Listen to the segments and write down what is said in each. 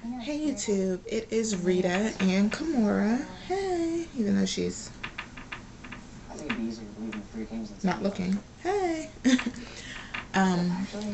Hey YouTube, it is Rita and Kimura. Hey, even though she's not looking. Hey.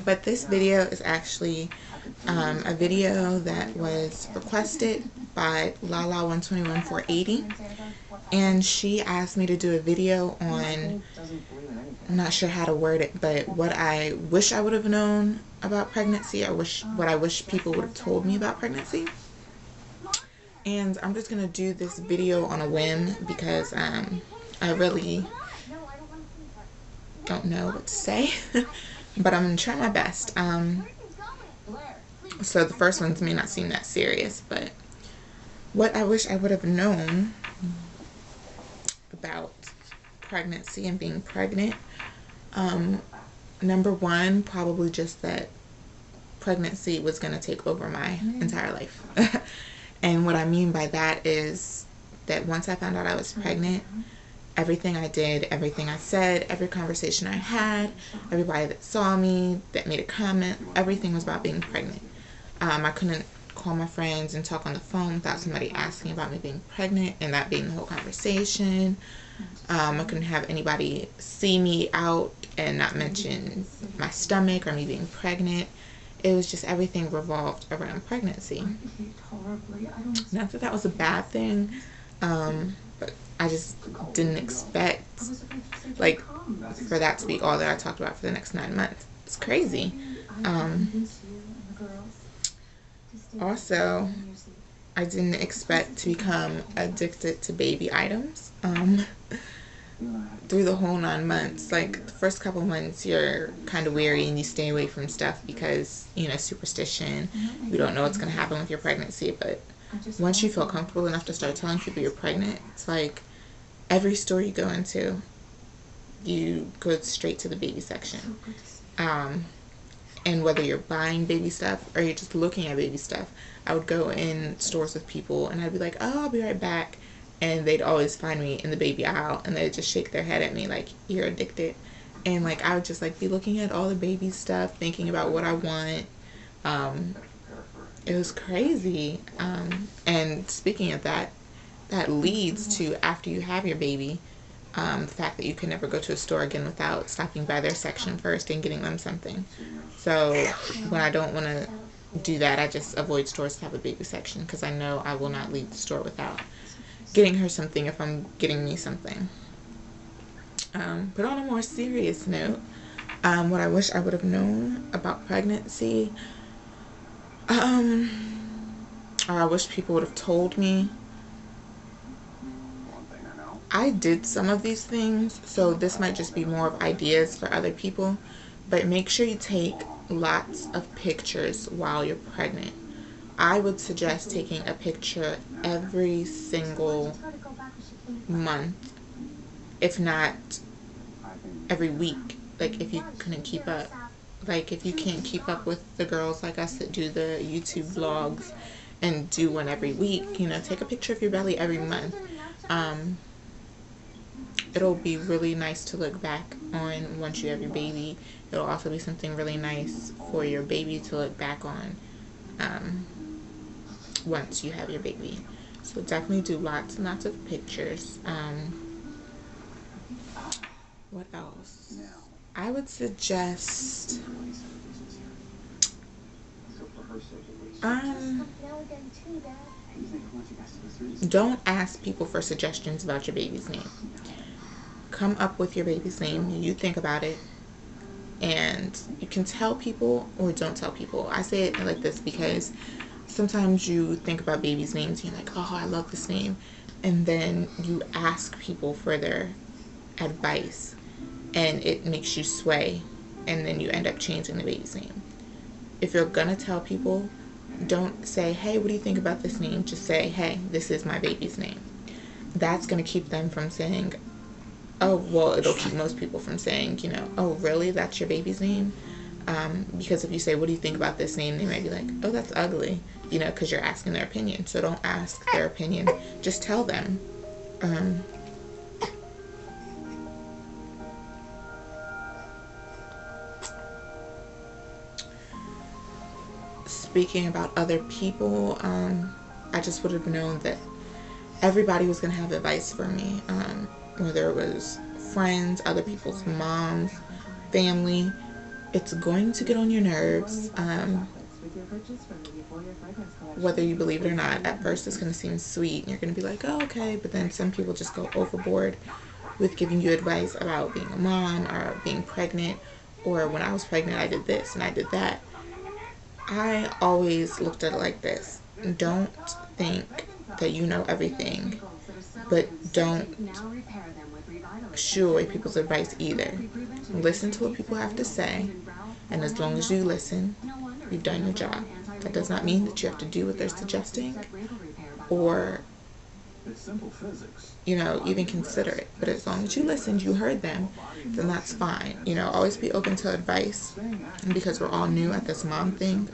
But this video is actually a video that was requested by Lala121480, and she asked me to do a video on, I'm not sure how to word it, but what I wish I would have known about pregnancy, or what I wish people would have told me about pregnancy. And I'm just gonna do this video on a whim because I really don't know what to say, but I'm gonna try my best. So the first ones may not seem that serious, but what I wish I would have known about pregnancy and being pregnant. Number one, probably just that pregnancy was gonna take over my entire life. And what I mean by that is that once I found out I was pregnant, everything I did, everything I said, every conversation I had, everybody that saw me, that made a comment, everything was about being pregnant. I couldn't call my friends and talk on the phone without somebody asking about me being pregnant and that being the whole conversation. I couldn't have anybody see me out and not mention my stomach or me being pregnant. It was just everything revolved around pregnancy. Not that that was a bad thing, but I just didn't expect, like, for that to be all that I talked about for the next 9 months. It's crazy. Also, I didn't expect to become addicted to baby items. Through the whole 9 months, like the first couple months you're kind of weary and you stay away from stuff because, you know, superstition, you don't know what's going to happen with your pregnancy. But once you feel comfortable enough to start telling people you're pregnant, it's like every store you go into, you go straight to the baby section. And whether you're buying baby stuff or you're just looking at baby stuff, I would go in stores with people and I'd be like, oh, I'll be right back. And they'd always find me in the baby aisle and they'd just shake their head at me like, you're addicted. And like I would just like be looking at all the baby stuff, thinking about what I want. It was crazy. And speaking of that, that leads to, after you have your baby, the fact that you can never go to a store again without stopping by their section first and getting them something. So when I don't want to do that, I just avoid stores that have a baby section because I know I will not leave the store without getting her something if I'm getting me something. But on a more serious note, what I wish I would have known about pregnancy, or I wish people would have told me. I did some of these things, so this might just be more of ideas for other people, but make sure you take lots of pictures while you're pregnant. I would suggest taking a picture every single month, if not every week, like if you couldn't keep up. Like if you can't keep up with the girls like us that do the YouTube vlogs and do one every week, you know, take a picture of your belly every month. It'll be really nice to look back on once you have your baby. It'll also be something really nice for your baby to look back on once you have your baby. So definitely do lots and lots of pictures. What else? I would suggest don't ask people for suggestions about your baby's name. Come up with your baby's name. You think about it. And you can tell people or don't tell people. I say it like this because sometimes you think about babies' names and you're like, oh, I love this name. And then you ask people for their advice and it makes you sway. And then you end up changing the baby's name. If you're going to tell people, don't say, hey, what do you think about this name? Just say, hey, this is my baby's name. That's going to keep them from saying, oh, well, it'll keep most people from saying, you know, oh, really? That's your baby's name? Because if you say, what do you think about this name? They might be like, oh, that's ugly, you know, because you're asking their opinion. So don't ask their opinion. Just tell them. speaking about other people, I just would have known that everybody was going to have advice for me, whether it was friends, other people's moms, family. It's going to get on your nerves, whether you believe it or not. At first it's going to seem sweet and you're going to be like, oh, okay, but then some people just go overboard with giving you advice about being a mom or being pregnant, or when I was pregnant I did this and I did that. I always looked at it like this: don't think that you know everything, but don't shoo away people's advice either. Listen to what people have to say, and as long as you listen, you've done your job. That does not mean that you have to do what they're suggesting or, even consider it. But as long as you listened, you heard them, then that's fine. Always be open to advice, because we're all new at this mom thing.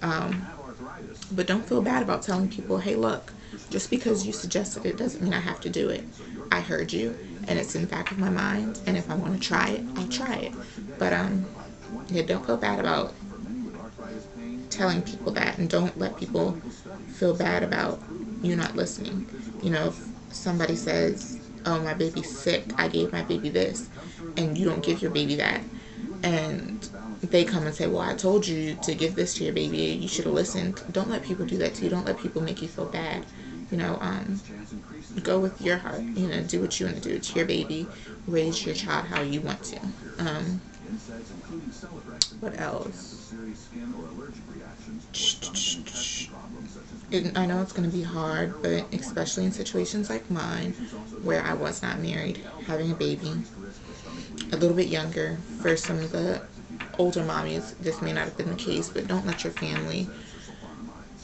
But don't feel bad about telling people, hey, look, just because you suggested it doesn't mean I have to do it. I heard you, and it's in the back of my mind, and if I want to try it, I'll try it. But don't feel bad about telling people that, and don't let people feel bad about you not listening. If somebody says, oh, my baby's sick, I gave my baby this, and you don't give your baby that, and they come and say, well, I told you to give this to your baby, you should have listened. Don't let people do that to you. Don't let people make you feel bad. Go with your heart. Do what you want to do. It's your baby. Raise your child how you want to. What else? I know it's going to be hard, but especially in situations like mine, where I was not married, having a baby, a little bit younger. For some of the older mommies, this may not have been the case, but don't let your family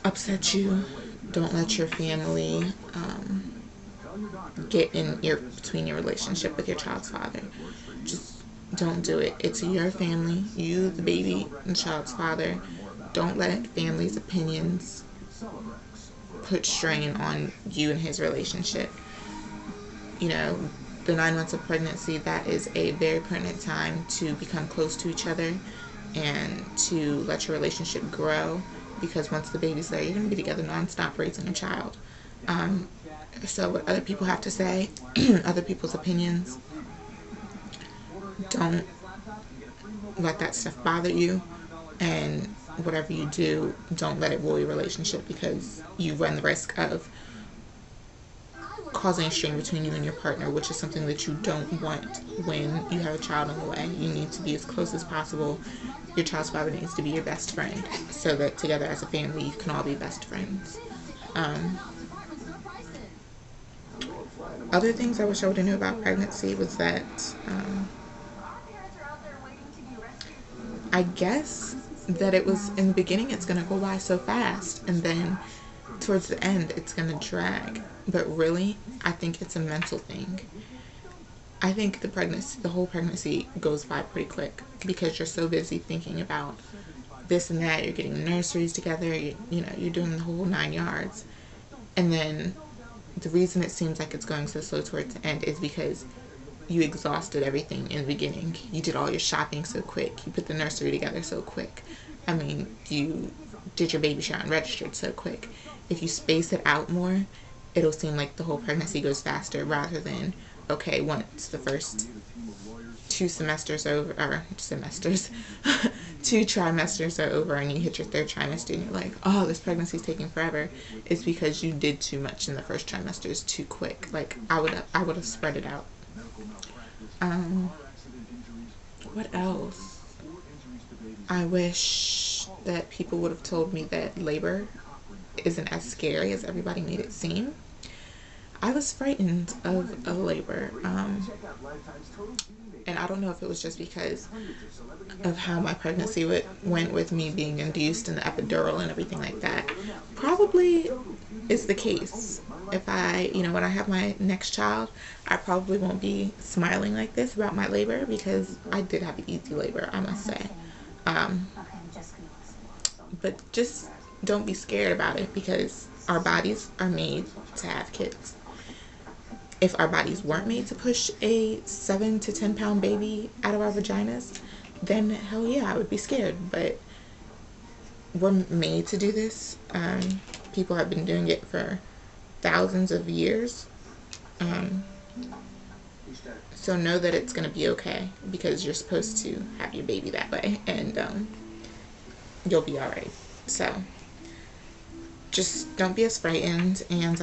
upset you. Don't let your family get in between your relationship with your child's father. Just don't do it. It's your family, you, the baby, and child's father. Don't let family's opinions put strain on you and his relationship. The 9 months of pregnancy, that is a very pertinent time to become close to each other and to let your relationship grow, because once the baby's there, you're going to be together nonstop raising a child. So what other people have to say, other people's opinions, don't let that stuff bother you, and whatever you do, don't let it ruin your relationship, because you run the risk of causing a strain between you and your partner, which is something that you don't want when you have a child on the way. You need to be as close as possible. Your child's father needs to be your best friend, so that together as a family you can all be best friends. Other things I wish I would have knew about pregnancy was that I guess that it was, in the beginning, it's going to go by so fast, and then towards the end it's going to drag. But really, I think it's a mental thing. I think the whole pregnancy goes by pretty quick, because you're so busy thinking about this and that. You're getting nurseries together, you're doing the whole 9 yards. And then the reason it seems like it's going so slow towards the end is because you exhausted everything in the beginning. You did all your shopping so quick. You put the nursery together so quick. You did your baby shower and registered so quick. If you space it out more, it'll seem like the whole pregnancy goes faster, rather than, okay, once the first 2 trimesters are over and you hit your 3rd trimester and you're like, oh, this pregnancy's taking forever. It's because you did too much in the first trimester. It's too quick. Like, I would have spread it out. What else? I wish that people would have told me that labor isn't as scary as everybody made it seem. I was frightened of labor, and I don't know if it was just because of how my pregnancy went with me being induced and the epidural and everything like that. Probably is the case. If when I have my next child, I probably won't be smiling like this about my labor, because I did have an easy labor, I must say. But just don't be scared about it, because our bodies are made to have kids. If our bodies weren't made to push a 7 to 10 pound baby out of our vaginas, then hell yeah, I would be scared. But we're made to do this. People have been doing it for thousands of years. So know that it's going to be okay, because you're supposed to have your baby that way, and you'll be all right. So just don't be as frightened. And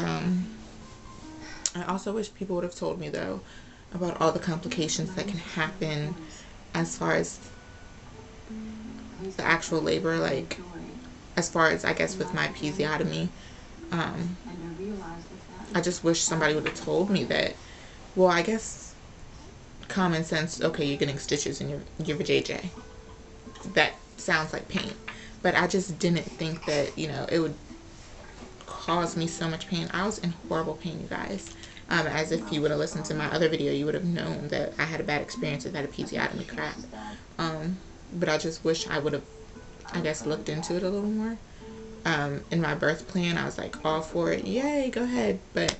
I also wish people would have told me, though, about all the complications that can happen as far as the actual labor, like as far as, I guess, with my episiotomy. I just wish somebody would have told me that. Well, I guess common sense, okay, you're getting stitches in your vajayjay. That sounds like pain. But I just didn't think that, you know, it would cause me so much pain. I was in horrible pain, you guys. As if you would have listened to my other video, you would have known that I had a bad experience with that episiotomy crap. But I just wish I would have, I guess, looked into it a little more. In my birth plan, I was like all for it. Yay, go ahead. But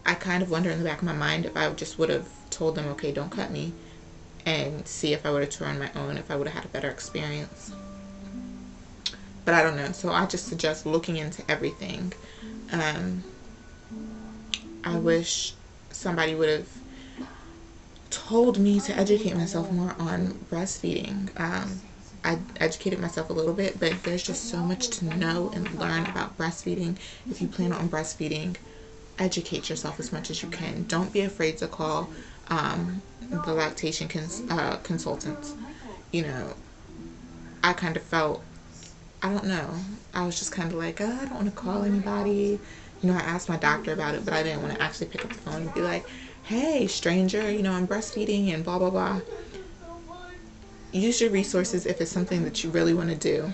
I kind of wonder in the back of my mind if I just would have told them, okay, don't cut me, and see if I would have tried my own, if I would have had a better experience. But I don't know. So I just suggest looking into everything. I wish somebody would have told me to educate myself more on breastfeeding. I educated myself a little bit, but there's just so much to know and learn about breastfeeding. If you plan on breastfeeding, educate yourself as much as you can. Don't be afraid to call the lactation consultants. You know, I kind of felt, I don't know, I was just kind of like, I don't want to call anybody. You know, I asked my doctor about it, but I didn't want to actually pick up the phone and be like, hey, stranger, you know, I'm breastfeeding and blah, blah, blah. Use your resources. If it's something that you really want to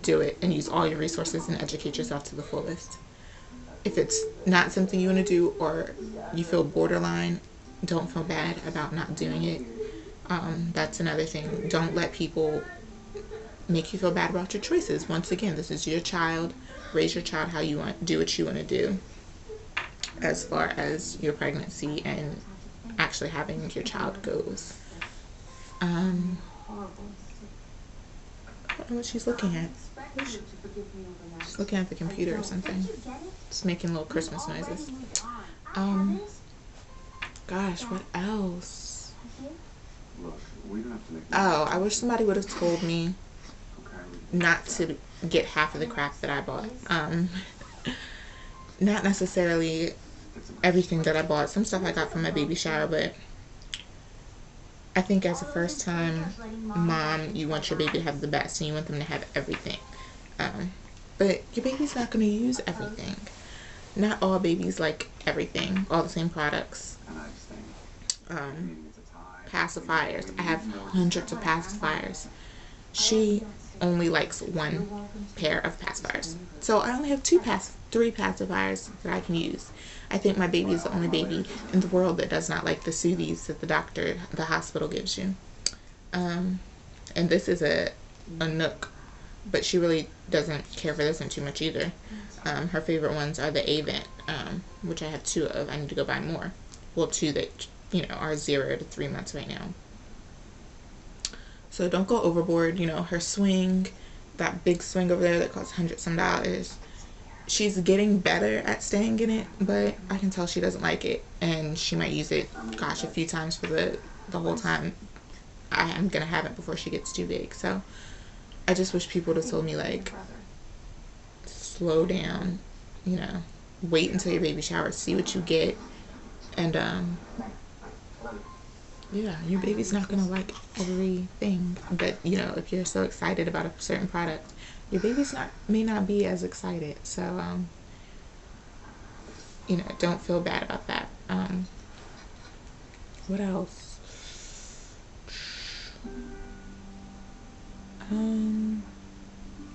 do it, and use all your resources and educate yourself to the fullest. If it's not something you want to do, or you feel borderline, don't feel bad about not doing it. That's another thing. Don't let people make you feel bad about your choices. Once again, this is your child. Raise your child how you want. Do what you want to do as far as your pregnancy and actually having your child goes. I don't know what she's looking at. She's looking at the computer or something. Just making little Christmas noises. Gosh, what else? Oh, I wish somebody would have told me not to get half of the crap that I bought. Not necessarily everything that I bought. Some stuff I got from my baby shower, but I think as a first time mom, you want your baby to have the best, and you want them to have everything. But your baby's not going to use everything. Not all babies like everything, all the same products. Pacifiers. I have hundreds of pacifiers. She only likes one pair of pacifiers. So I only have three pacifiers that I can use. I think my baby is the only baby in the world that does not like the soothies that the hospital gives you. And this is a Nook, but she really doesn't care for this one too much either. Her favorite ones are the Avent, which I have 2 of. I need to go buy more. Well, 2 that, you know, are 0 to 3 months right now. So don't go overboard. You know, her swing, that big swing over there that costs $100-some. She's getting better at staying in it, but I can tell she doesn't like it, and she might use it, gosh, a few times for the whole time I'm gonna have it before she gets too big. So I just wish people would have told me, like, slow down, you know, wait until your baby shower, see what you get, and yeah, your baby's not gonna like everything, but you know, if you're so excited about a certain product, your baby's may not be as excited. So you know, don't feel bad about that. What else?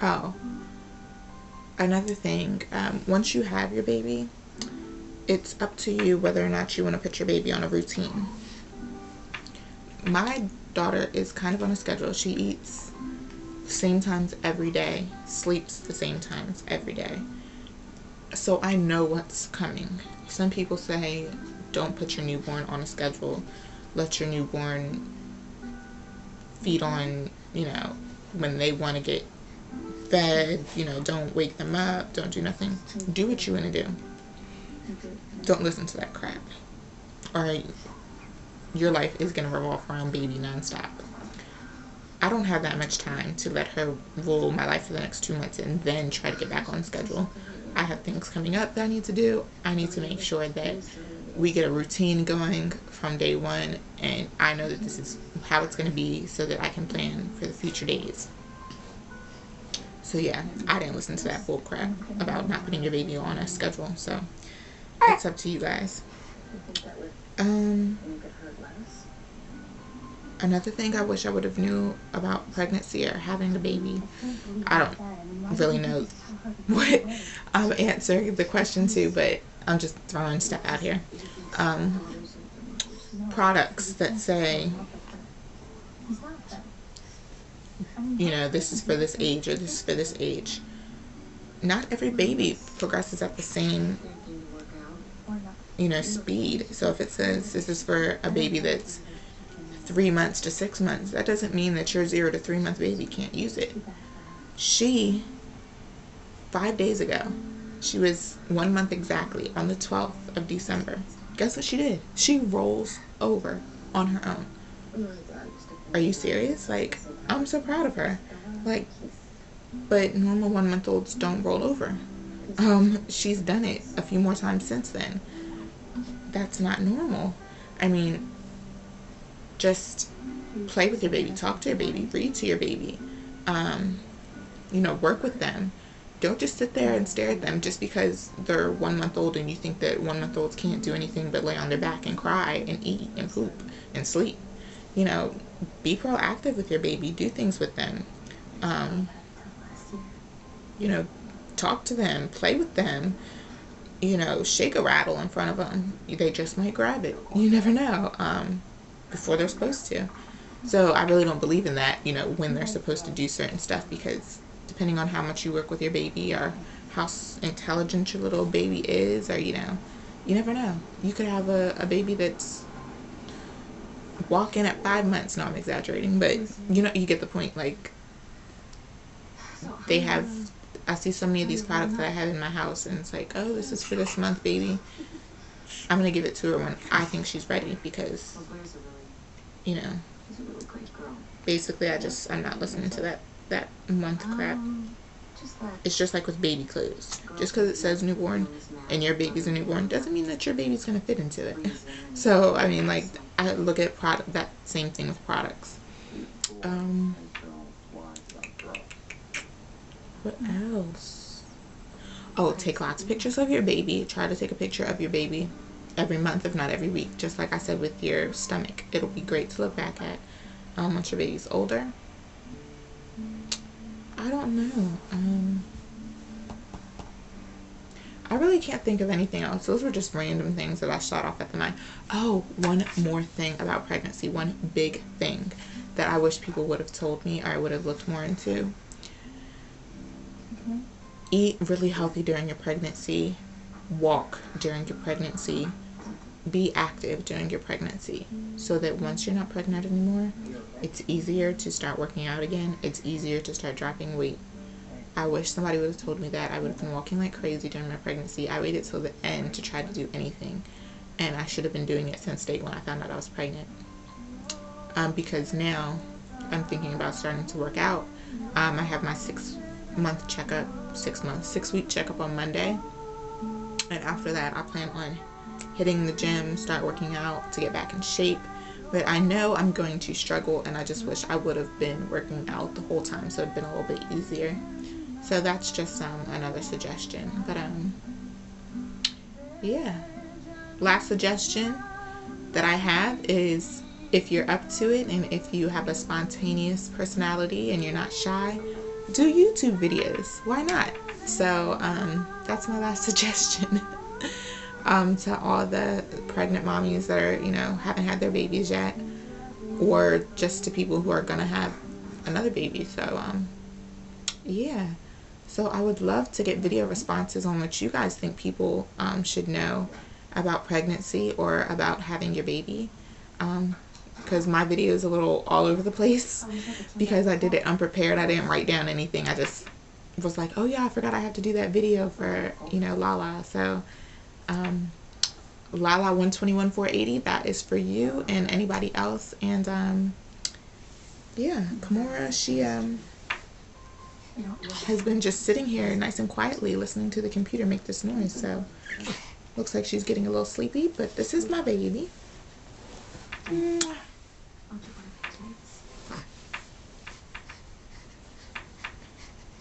Oh, another thing, once you have your baby, it's up to you whether or not you want to put your baby on a routine. My daughter is kind of on a schedule. She eats the same times every day, sleeps the same times every day. So I know what's coming. Some people say, don't put your newborn on a schedule. Let your newborn feed on, you know, when they want to get fed, you know, don't wake them up, don't do nothing. Do what you want to do. Don't listen to that crap, or your life is going to revolve around baby nonstop. I don't have that much time to let her rule my life for the next 2 months and then try to get back on schedule. I have things coming up that I need to do. I need to make sure that we get a routine going from day one, and I know that this is how it's going to be so that I can plan for the future days. So yeah, I didn't listen to that bull crap about not putting your baby on a schedule, so it's up to you guys. Another thing I wish I would have knew about pregnancy or having a baby, I don't really know what I'm answering the question to, but I'm just throwing stuff out here. Products that say, you know, this is for this age or this is for this age. Not every baby progresses at the same, you know, speed. So if it says this is for a baby that's 3 months to 6 months, that doesn't mean that your 0 to 3 month baby can't use it. 5 days ago, she was 1 month exactly on the 12th of December. Guess what she did? She rolls over on her own. Are you serious? Like, I'm so proud of her. Like, but normal 1 month olds don't roll over. She's done it a few more times since then. That's not normal. I mean, just play with your baby, talk to your baby, read to your baby, you know, work with them. Don't just sit there and stare at them just because they're 1 month old and you think that 1 month olds can't do anything but lay on their back and cry and eat and poop and sleep. You know, be proactive with your baby, do things with them. You know, talk to them, play with them. You know, shake a rattle in front of them. They just might grab it. You never know. Before they're supposed to. So I really don't believe in that, you know, when they're supposed to do certain stuff, because depending on how much you work with your baby or how intelligent your little baby is, or, you know, you never know. You could have a baby that's walking at 5 months. No, I'm exaggerating, but you know, you get the point. Like, they have, I see so many of these products that I have in my house, and it's like, oh, this is for this month, baby. I'm going to give it to her when I think she's ready, because, you know, basically I'm not listening to that month crap. It's just like with baby clothes. Just because it says newborn and your baby's a newborn doesn't mean that your baby's going to fit into it. So, I mean, like, I look at that same thing with products. What else? Oh, take lots of pictures of your baby. Try to take a picture of your baby every month, if not every week. Just like I said with your stomach. It'll be great to look back at once your baby's older. I don't know. I really can't think of anything else. Those were just random things that I shot off at the mind. Oh, one more thing about pregnancy. One big thing that I wish people would have told me, or I would have looked more into. Eat really healthy during your pregnancy. Walk during your pregnancy. Be active during your pregnancy, so that once you're not pregnant anymore, it's easier to start working out again. It's easier to start dropping weight. I wish somebody would have told me that. I would have been walking like crazy during my pregnancy. I waited till the end to try to do anything, and I should have been doing it since day one I found out I was pregnant. Because now I'm thinking about starting to work out. I have my 6-month checkup, 6-week checkup on Monday, and after that I plan on hitting the gym, start working out to get back in shape. But I know I'm going to struggle, and I just wish I would have been working out the whole time, so it'd been a little bit easier. So that's just another suggestion. But yeah. Last suggestion that I have is, if you're up to it and if you have a spontaneous personality and you're not shy, do YouTube videos. Why not? So that's my last suggestion. To all the pregnant mommies that are, you know, haven't had their babies yet, or just to people who are gonna have another baby. So yeah, so I would love to get video responses on what you guys think people should know about pregnancy or about having your baby, because my video is a little all over the place because I did it unprepared. I didn't write down anything. I just was like, oh yeah, I forgot I have to do that video for, you know, Lala. So Lala 121 480, that is for you and anybody else. And yeah, Kimora, she has been just sitting here nice and quietly listening to the computer make this noise. So looks like she's getting a little sleepy, but this is my baby.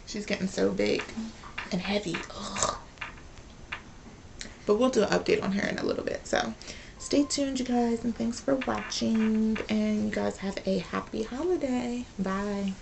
She's getting so big and heavy. Ugh. But we'll do an update on her in a little bit. So stay tuned, you guys, and thanks for watching. And you guys have a happy holiday. Bye.